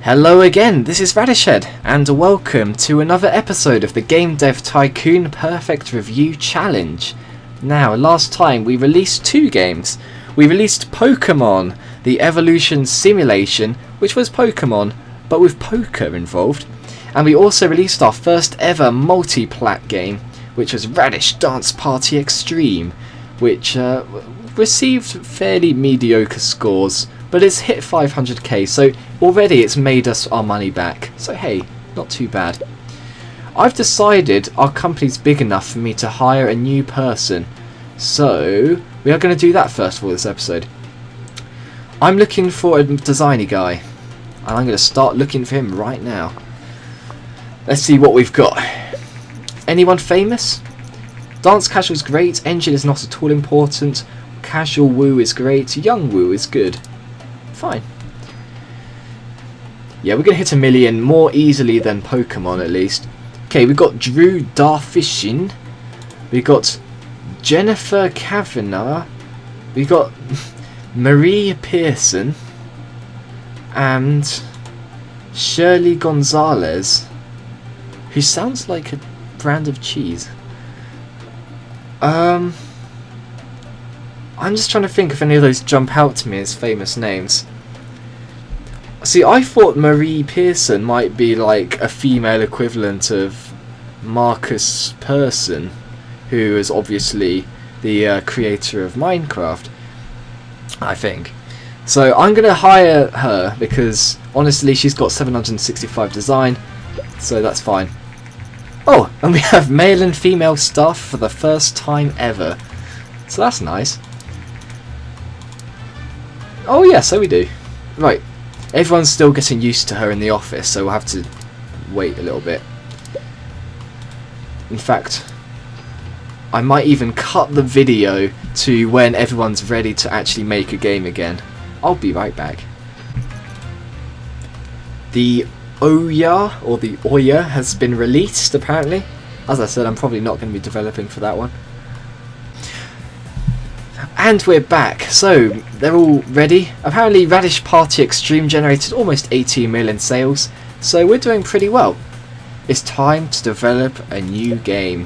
Hello again, this is Radish and welcome to another episode of the Game Dev Tycoon Perfect Review Challenge. Now, last time we released two games. We released Pokemon, the Evolution Simulation, which was Pokemon, but with poker involved. And we also released our first ever multi-plat game, which was Radish Dance Party Extreme, which received fairly mediocre scores, but it's hit 500k, so already it's made us our money back. So hey, not too bad. I've decided our company's big enough for me to hire a new person, so we are going to do that first of all this episode. I'm looking for a designy guy, and I'm going to start looking for him right now. Let's see what we've got. Anyone famous? Dance casual is great, engine is not at all important, casual woo is great, young woo is good. Fine. Yeah, we're going to hit 1 million more easily than Pokemon at least. Okay, we've got Drew Darfishin. We've got Jennifer Kavanagh. We've got Marie Pearson. And Shirley Gonzalez, who sounds like a brand of cheese. I'm just trying to think if any of those jump out to me as famous names. See, I thought Marie Pearson might be like a female equivalent of Marcus Persson, who is obviously the creator of Minecraft, I think. So I'm going to hire her because honestly she's got 765 design, so that's fine. Oh, and we have male and female staff for the first time ever, so that's nice. Oh yeah, so we do. Right, everyone's still getting used to her in the office, so we'll have to wait a little bit. In fact, I might even cut the video to when everyone's ready to actually make a game again. I'll be right back. The Oya, or the Oya, has been released apparently. As I said, I'm probably not going to be developing for that one. And we're back, so they're all ready. Apparently Radish Party Extreme generated almost 18 million sales, so we're doing pretty well. It's time to develop a new game.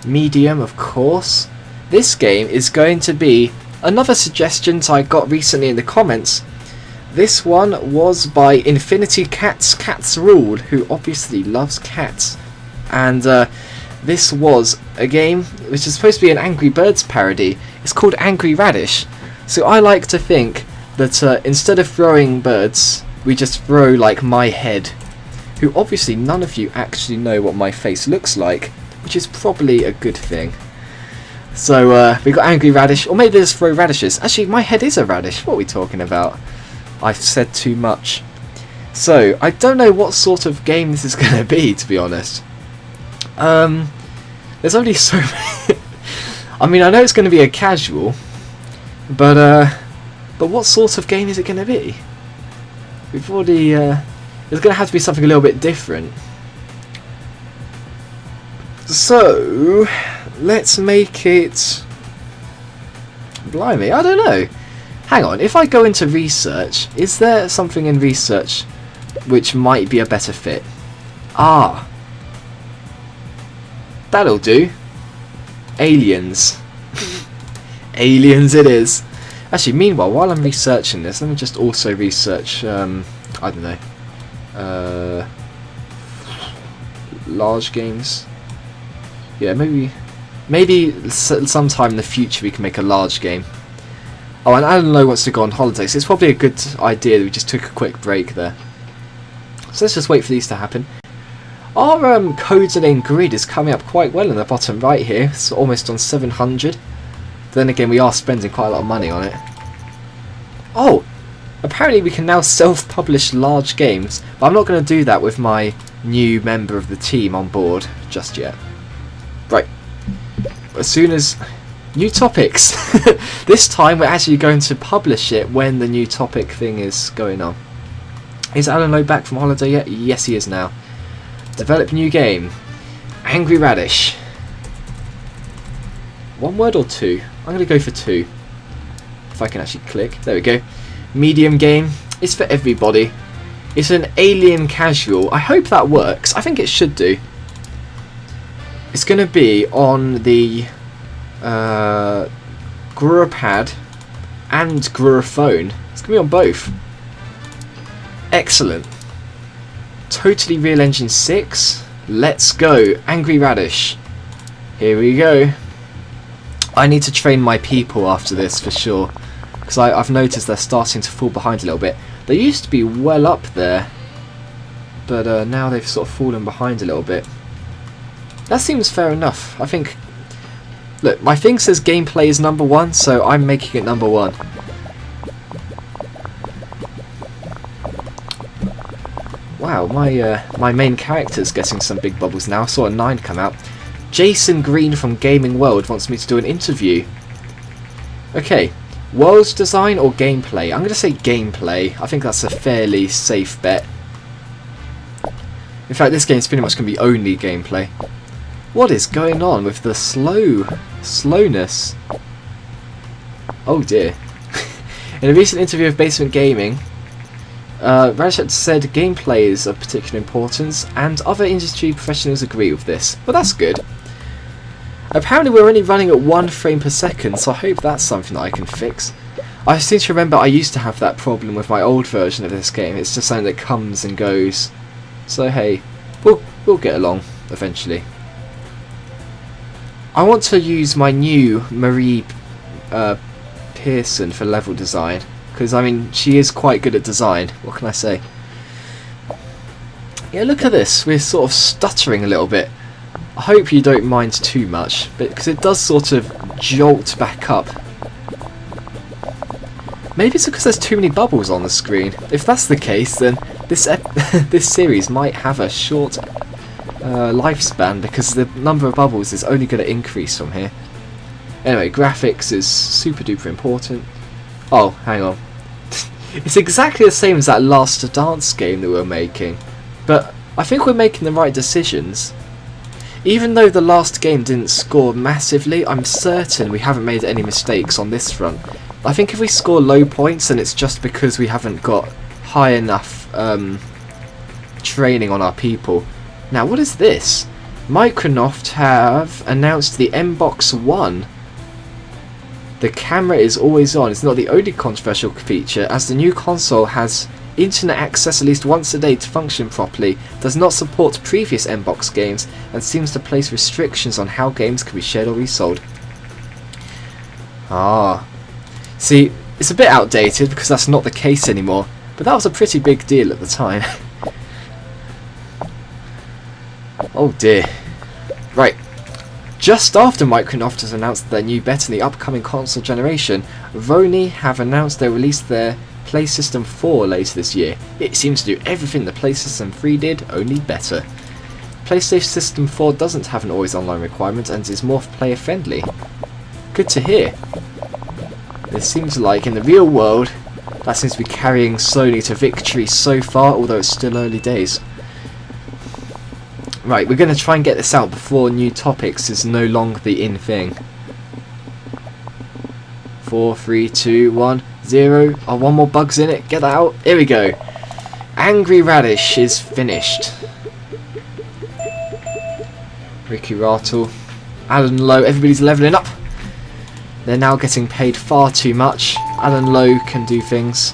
Medium, of course. This game is going to be another suggestions I got recently in the comments. This one was by Infinity Cats Rule, who obviously loves cats. And this was a game which is supposed to be an Angry Birds parody. It's called Angry Radish. So I like to think that instead of throwing birds, we just throw like my head, who obviously none of you actually know what my face looks like, which is probably a good thing. So we got Angry Radish, or maybe just throw radishes. Actually, my head is a radish. What are we talking about? I've said too much. So I don't know what sort of game this is going to be, to be honest. There's only so many. I mean, I know it's going to be a casual, but what sort of game is it going to be? We've already there's going to have to be something a little bit different. So let's make it. Blimey, I don't know. Hang on, if I go into research, is there something in research which might be a better fit? Ah. That'll do. Aliens. Aliens it is. Actually, meanwhile, while I'm researching this, let me just also research, I don't know, large games. Yeah, maybe sometime in the future we can make a large game. Oh, and Alan Lowe wants to go on holiday, so it's probably a good idea that we just took a quick break there. So let's just wait for these to happen. Our codes name grid is coming up quite well in the bottom right here. It's almost on 700. Then again, we are spending quite a lot of money on it. Oh! Apparently we can now self-publish large games, but I'm not going to do that with my new member of the team on board just yet. Right. As soon as... New topics! This time we're actually going to publish it when the new topic thing is going on. Is Alan Lowe back from holiday yet? Yes, he is now. Develop new game. Angry Radish. One word or two? I'm going to go for two. If I can actually click. There we go. Medium game. It's for everybody. It's an alien casual. I hope that works. I think it should do. It's going to be on the GaraPad and GaraPhone. It's going to be on both. Excellent. Totally Real Engine 6. Let's go. Angry Radish. Here we go. I need to train my people after this for sure. Because I've noticed they're starting to fall behind a little bit. They used to be well up there. But now they've sort of fallen behind a little bit. That seems fair enough. I think... Look, my thing says gameplay is number 1, so I'm making it number 1. Wow, my main character's getting some big bubbles now. I saw a 9 come out. Jason Green from Gaming World wants me to do an interview. Okay, world design or gameplay? I'm going to say gameplay. I think that's a fairly safe bet. In fact, this game's pretty much going to be only gameplay. What is going on with the slowness? Oh dear. In a recent interview with Basement Gaming, Radish said gameplay is of particular importance, and other industry professionals agree with this. Well, that's good. Apparently we're only running at 1 frame per second, so I hope that's something that I can fix. I seem to remember I used to have that problem with my old version of this game. It's just something that comes and goes. So hey, we'll get along eventually. I want to use my new Marie Pearson for level design, because I mean she is quite good at design. What can I say? Yeah, look at this. We're sort of stuttering a little bit. I hope you don't mind too much, because it does sort of jolt back up. Maybe it's because there's too many bubbles on the screen. If that's the case, then this series might have a short lifespan, because the number of bubbles is only going to increase from here. Anyway, graphics is super duper important. Oh, hang on. It's exactly the same as that Last Dance game that we were making, but I think we're making the right decisions. Even though the last game didn't score massively, I'm certain we haven't made any mistakes on this front. I think if we score low points, then it's just because we haven't got high enough training on our people. Now, what is this? Microsoft have announced the Mbox One. The camera is always on. It's not the only controversial feature, as the new console has internet access at least once a day to function properly, does not support previous Mbox games, and seems to place restrictions on how games can be shared or resold. Ah. See, it's a bit outdated because that's not the case anymore, but that was a pretty big deal at the time. Oh dear. Right. Just after Microsoft has announced their new bet in the upcoming console generation, Sony have announced they'll release their PlayStation 4 later this year. It seems to do everything the PlayStation 3 did, only better. PlayStation 4 doesn't have an always online requirement and is more player friendly. Good to hear. It seems like in the real world that seems to be carrying Sony to victory so far, although it's still early days. Right, we're going to try and get this out before new topics is no longer the in thing. 4, 3, 2, 1, 0. Oh, one more bug's in it. Get that out. Here we go. Angry Radish is finished. Ricky Rattle, Alan Lowe, everybody's levelling up. They're now getting paid far too much. Alan Lowe can do things.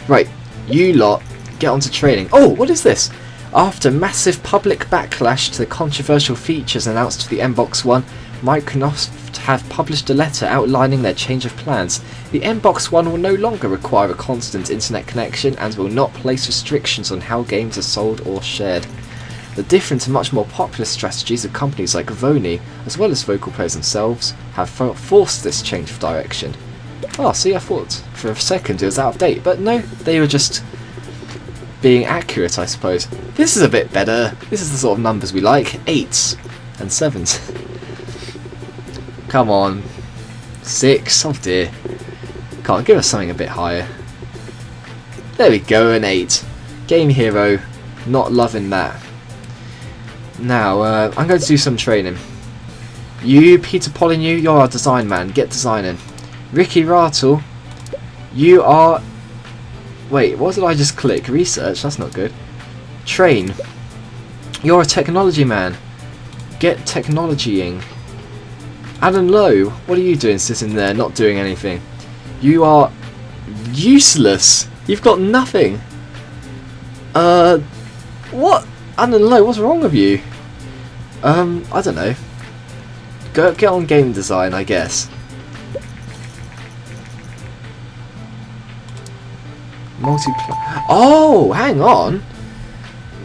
Right, you lot, get onto training. Oh, what is this? After massive public backlash to the controversial features announced for the Mbox One, Microsoft have published a letter outlining their change of plans. The Mbox One will no longer require a constant internet connection and will not place restrictions on how games are sold or shared. The different and much more popular strategies of companies like Sony, as well as vocal players themselves, have forced this change of direction. Oh, see, I thought for a second it was out of date, but no, they were just being accurate, I suppose. This is a bit better. This is the sort of numbers we like. 8s and 7s. Come on. 6. Oh dear. Come on, give us something a bit higher. There we go, an 8. Game Hero. Not loving that. Now, I'm going to do some training. You, Peter Polynew, you're our design man. Get designing. Ricky Rattle, you are Wait, what did I just click? Research? That's not good. Train. You're a technology man. Get technologying. Alan Lowe, what are you doing sitting there not doing anything? You are useless. You've got nothing. What? Alan Lowe, what's wrong with you? I don't know. Get on game design, I guess. Oh, hang on.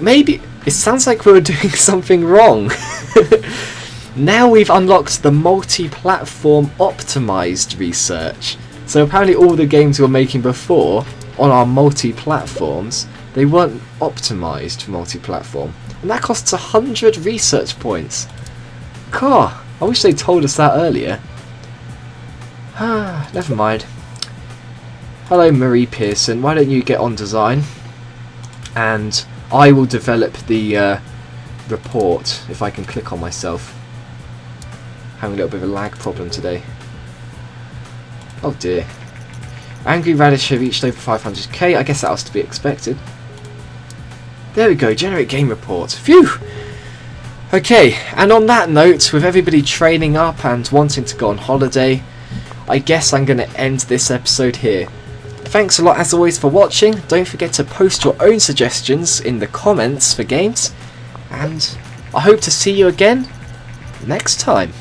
Maybe it sounds like we're doing something wrong. Now we've unlocked the multi-platform optimized research. So apparently all the games we were making before on our multi-platforms, they weren't optimized for multi-platform. And that costs 100 research points. God, I wish they told us that earlier. Never mind. Hello Marie Pearson, why don't you get on design? And I will develop the report if I can click on myself. Having a little bit of a lag problem today. Oh dear. Angry Radish have reached over 500k. I guess that was to be expected. There we go, generate game report. Phew! Okay, and on that note, with everybody training up and wanting to go on holiday, I guess I'm going to end this episode here. Thanks a lot as always for watching. Don't forget to post your own suggestions in the comments for games. And I hope to see you again next time.